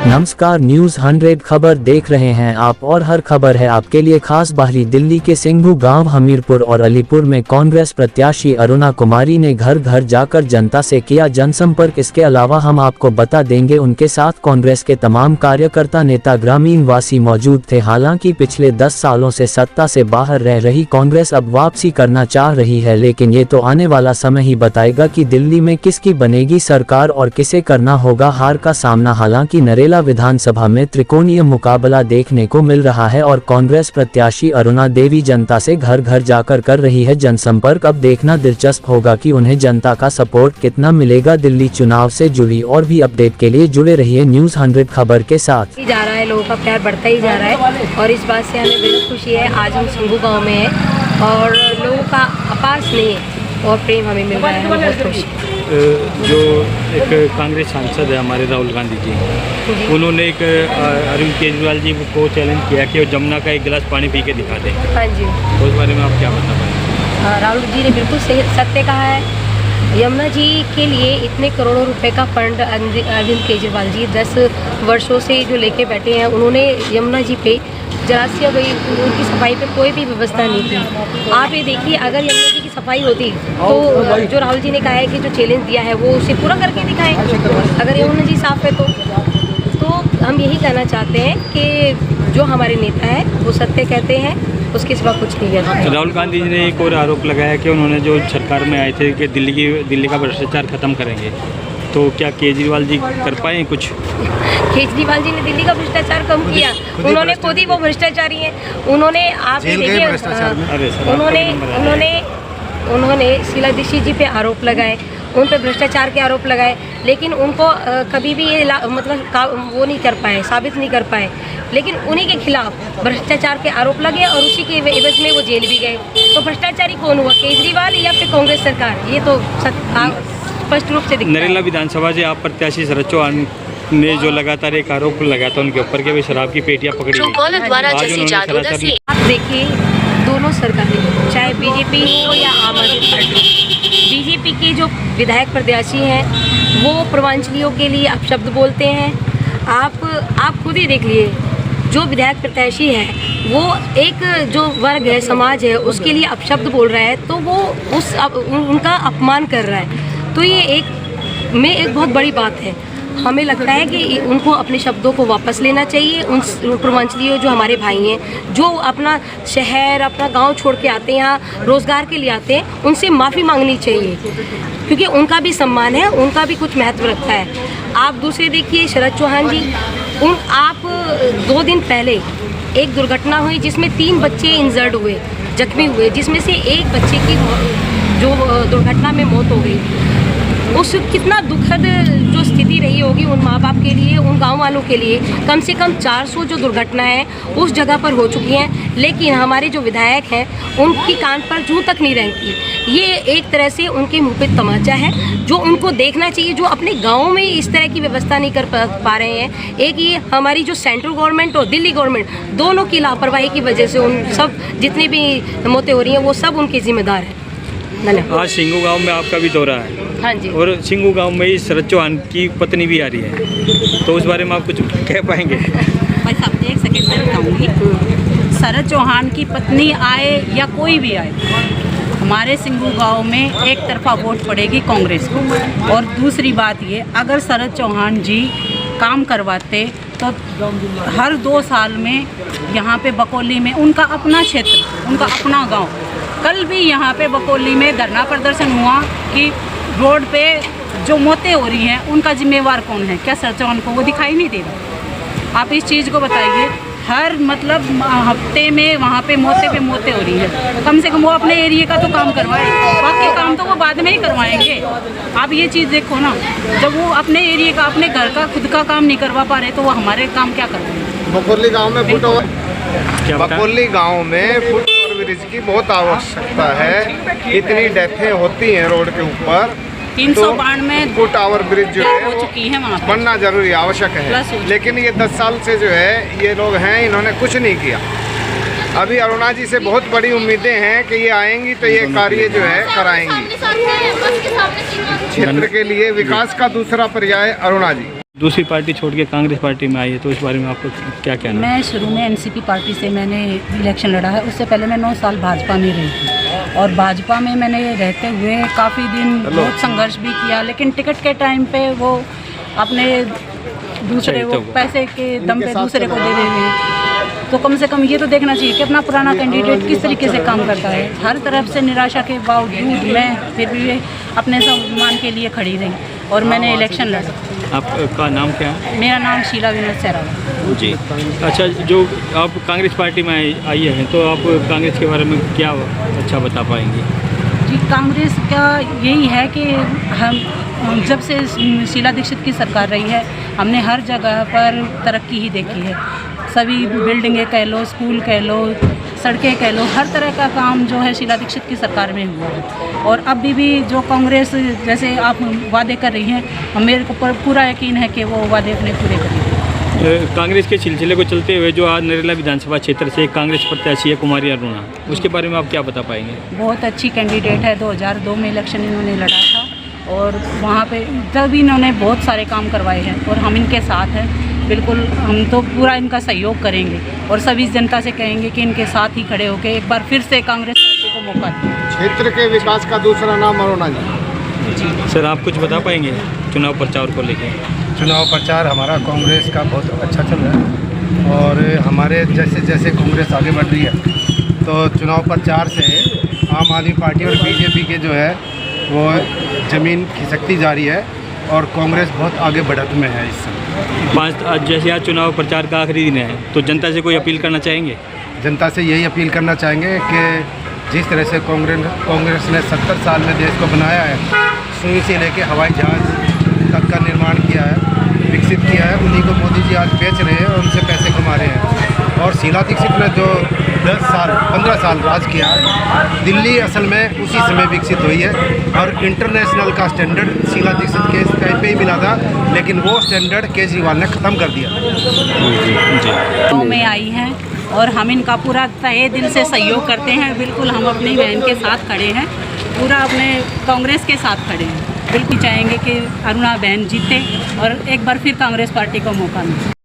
नमस्कार, न्यूज़ 100 खबर देख रहे हैं आप और हर खबर है आपके लिए खास। बाहरी दिल्ली के सिंघू गांव, हमीरपुर और अलीपुर में कांग्रेस प्रत्याशी अरुणा कुमारी ने घर घर जाकर जनता से किया जनसंपर्क। इसके अलावा हम आपको बता देंगे उनके साथ कांग्रेस के तमाम कार्यकर्ता, नेता, ग्रामीण वासी मौजूद थे। हालांकि पिछले 10 सालों से सत्ता से बाहर रह रही कांग्रेस अब वापसी करना चाह रही है, लेकिन ये तो आने वाला समय ही बताएगा कि दिल्ली में किसकी बनेगी सरकार और किसे करना होगा हार का सामना। हालांकि नरेला विधानसभा में त्रिकोणीय मुकाबला देखने को मिल रहा है और कांग्रेस प्रत्याशी अरुणा देवी जनता से घर घर जाकर कर रही है जनसंपर्क। अब देखना दिलचस्प होगा कि उन्हें जनता का सपोर्ट कितना मिलेगा। दिल्ली चुनाव से जुड़ी और भी अपडेट के लिए जुड़े रहिए न्यूज़ 100 खबर के साथ। जा रहा है, लोगों का प्यार बढ़ता ही जा रहा है और इस बात से हमें बेहद खुशी है। आज हम सिंघू गाँव में हैं और लोगों का अपार स्नेह और प्रेम हमें मिल रहा है, हम बहुत खुश हैं। जो एक कांग्रेस सांसद है हमारे राहुल गांधी जी, उन्होंने एक अरविंद केजरीवाल जी को चैलेंज किया कि वो जमुना का एक गिलास पानी पी के दिखा दें। हाँ जी, उस बारे में आप क्या बता पाएंगे? राहुल जी ने बिल्कुल सही सत्य कहा है। यमुना जी के लिए इतने करोड़ों रुपए का फंड अरविंद केजरीवाल जी 10 वर्षों से जो लेके बैठे हैं, उन्होंने यमुना जी पे जरा सी गई उनकी सफाई पे कोई भी व्यवस्था नहीं थी। आप ये देखिए, अगर यमुना जी की सफाई होती तो जो राहुल जी ने कहा है कि जो चैलेंज दिया है वो उसे पूरा करके दिखाएं। अगर यमुना जी साफ है तो हम यही कहना चाहते हैं कि जो हमारे नेता है वो सत्य कहते हैं, उसके सिवा कुछ नहीं कहते। राहुल गांधी जी ने एक और आरोप लगाया कि उन्होंने जो सरकार में आए थे कि दिल्ली का भ्रष्टाचार खत्म करेंगे, तो क्या केजरीवाल जी कर पाए कुछ? केजरीवाल जी ने दिल्ली का भ्रष्टाचार कम किया, उन्होंने खुद ही वो भ्रष्टाचारी हैं। उन्होंने आप ये देखिए, उन्होंने शीला दीक्षित जी पे आरोप लगाए, उन पे भ्रष्टाचार के आरोप लगाए, लेकिन उनको कभी भी ये मतलब वो नहीं कर पाए, साबित नहीं कर पाए। लेकिन उन्हीं के खिलाफ भ्रष्टाचार के आरोप लगे और उसी के एवज में वो जेल भी गए। तो भ्रष्टाचारी कौन हुआ, केजरीवाल या फिर कांग्रेस सरकार? ये तो स्पष्ट रूप से दिखता है। नरेला विधानसभा से आप प्रत्याशी शरद चौहान ने जो लगातार एक आरोप लगाया था उनके ऊपर के शराब की पेटियां पकड़ी गई। आप देखिए, दोनों सरकारें, चाहे बीजेपी हो या आम आदमी पार्टी, बीजेपी के जो विधायक प्रत्याशी हैं वो पूर्वांचलियों के लिए अपशब्द बोलते हैं। आप खुद ही देख लिए, जो विधायक प्रत्याशी है वो एक जो वर्ग है, समाज है, उसके लिए अपशब्द बोल रहा है, तो वो उनका अपमान कर रहा है। तो ये एक बहुत बड़ी बात है। हमें लगता है कि उनको अपने शब्दों को वापस लेना चाहिए। उन पूर्वांचलियों जो हमारे भाई हैं, जो अपना शहर, अपना गांव छोड़ के आते हैं, यहाँ रोज़गार के लिए आते हैं, उनसे माफ़ी मांगनी चाहिए, क्योंकि उनका भी सम्मान है, उनका भी कुछ महत्व रखता है। आप दूसरे देखिए, शरद चौहान जी, आप 2 दिन पहले एक दुर्घटना हुई जिसमें 3 बच्चे इंजर्ड हुए, जख्मी हुए, जिसमें से एक बच्चे की जो दुर्घटना में मौत हो गई। उस कितना दुखद जो स्थिति रही होगी उन माँ बाप के लिए, उन गांव वालों के लिए। कम से कम 400 जो दुर्घटनाएं उस जगह पर हो चुकी हैं, लेकिन हमारे जो विधायक हैं उनकी कान पर जूं तक नहीं रेंगती। ये एक तरह से उनके मुंह पे तमाचा है, जो उनको देखना चाहिए, जो अपने गाँव में इस तरह की व्यवस्था नहीं कर पा रहे हैं। एक ये हमारी जो सेंट्रल गवर्नमेंट और दिल्ली गवर्नमेंट, दोनों की लापरवाही की वजह से उन सब जितनी भी मौतें हो रही हैं वो सब उनके जिम्मेदार हैं। आज सिंघू गांव में आपका भी दौरा है। हाँ जी। और सिंघू गांव में ही शरद चौहान की पत्नी भी आ रही है, तो उस बारे में आप कुछ कह पाएंगे? भाई साहब, एक सेकेंड में बताऊँगी। शरद चौहान की पत्नी आए या कोई भी आए, हमारे सिंघू गांव में एक तरफा वोट पड़ेगी कांग्रेस को। और दूसरी बात ये, अगर शरद चौहान जी काम करवाते तो हर 2 साल में यहाँ पे बकौली में, उनका अपना क्षेत्र, उनका अपना गांव, कल भी यहाँ पे बकौली में धरना प्रदर्शन हुआ कि रोड पे जो मौतें हो रही हैं उनका जिम्मेवार कौन है? क्या शरद चौहान को वो दिखाई नहीं दे रहा? आप इस चीज़ को बताइए। हर मतलब हफ्ते में वहाँ पे मौतें हो रही है। कम से कम वो अपने एरिया का तो काम करवाए, बाकी काम तो वो बाद में ही करवाएंगे। आप ये चीज़ देखो ना, जब वो अपने एरिया का, अपने घर का, खुद का काम नहीं करवा पा रहे तो वो हमारे काम क्या करवाएंगे? बकौली गाँव में फुट ओवरब्रिज की बहुत आवश्यकता है। इतनी डेथें होती हैं रोड के ऊपर, 392 फुट ओवरब्रिज जो है हो चुकी है, वहाँ बनना जरूरी आवश्यक है। लेकिन ये 10 साल से जो है ये लोग हैं, इन्होंने कुछ नहीं किया। अभी अरुणा जी से बहुत बड़ी उम्मीदें हैं कि ये आएंगी तो ये कार्य जो है कराएंगी। क्षेत्र के लिए विकास का दूसरा पर्याय अरुणा जी। दूसरी पार्टी छोड़ के कांग्रेस पार्टी में आई है, तो इस बारे में आपको क्या कहना है? मैं शुरू में एनसीपी पार्टी से मैंने इलेक्शन लड़ा है। उससे पहले मैं 9 साल भाजपा में रही थी और भाजपा में मैंने रहते हुए काफ़ी दिन बहुत संघर्ष भी किया, लेकिन टिकट के टाइम पे वो अपने दूसरे वो पैसे के दम पे दूसरे को दे देते हैं। तो कम से कम ये तो देखना चाहिए कि अपना पुराना कैंडिडेट किस तरीके से काम करता है। हर तरफ से निराशा के बावजूद मैं फिर भी अपने सम्मान के लिए खड़ी रही और मैंने इलेक्शन लड़ा। आपका नाम क्या है? मेरा नाम शीला विनोद सहरावत जी। अच्छा, जो आप कांग्रेस पार्टी में आई हैं, तो आप कांग्रेस के बारे में क्या अच्छा बता पाएंगी? जी, कांग्रेस का यही है कि हम जब से शीला दीक्षित की सरकार रही है, हमने हर जगह पर तरक्की ही देखी है। सभी बिल्डिंगें कह लो, स्कूल कह लो, सड़कें कह लो, हर तरह का काम जो है शीला दीक्षित की सरकार में हुआ है। और अभी भी जो कांग्रेस जैसे आप वादे कर रही हैं, मेरे को पूरा यकीन है कि वो वादे अपने पूरे करेंगे। कांग्रेस के सिलसिले को चलते हुए जो आज नरेला विधानसभा क्षेत्र से कांग्रेस प्रत्याशी है कुमारी अरुणा, उसके बारे में आप क्या बता पाएंगे? बहुत अच्छी कैंडिडेट है। 2002 में इलेक्शन इन्होंने लड़ा था और वहाँ पे जब इन्होंने बहुत सारे काम करवाए हैं और हम इनके साथ हैं। बिल्कुल, हम तो पूरा इनका सहयोग करेंगे और सभी जनता से कहेंगे कि इनके साथ ही खड़े होकर एक बार फिर से कांग्रेस पार्टी को मौका दें। क्षेत्र के विकास का दूसरा नाम अरुणा जी। सर, आप कुछ बता पाएंगे चुनाव प्रचार को लेकर? चुनाव प्रचार हमारा कांग्रेस का बहुत अच्छा चल रहा है और हमारे जैसे जैसे कांग्रेस आगे बढ़ रही है, तो चुनाव प्रचार से आम आदमी पार्टी और बीजेपी के जो है वो ज़मीन खिसकती जा रही है और कांग्रेस बहुत आगे बढ़त में है इस समय। आज जैसे आज चुनाव प्रचार का आखिरी दिन है, तो जनता से कोई अपील करना चाहेंगे? जनता से यही अपील करना चाहेंगे कि जिस तरह से कांग्रेस ने 70 साल में देश को बनाया है, सुई से लेके हवाई जहाज़ तक का निर्माण किया है, विकसित किया है, उन्हीं को मोदी जी आज बेच रहे हैं और उनसे पैसे कमा रहे हैं। और शीला दीक्षित ने जो 10 साल 15 साल राज किया, दिल्ली असल में उसी समय विकसित हुई है और इंटरनेशनल का स्टैंडर्ड शीला दीक्षित के टाइम पे ही मिला था, लेकिन वो स्टैंडर्ड केजरीवाल ने ख़त्म कर दिया। गाँव में आई हैं और हम इनका पूरा तहे दिल से सहयोग करते हैं। बिल्कुल, हम अपनी बहन के साथ खड़े हैं, पूरा अपने कांग्रेस के साथ खड़े हैं। बिल्कुल चाहेंगे कि अरुणा बहन जीते और एक बार फिर कांग्रेस पार्टी को मौका मिले।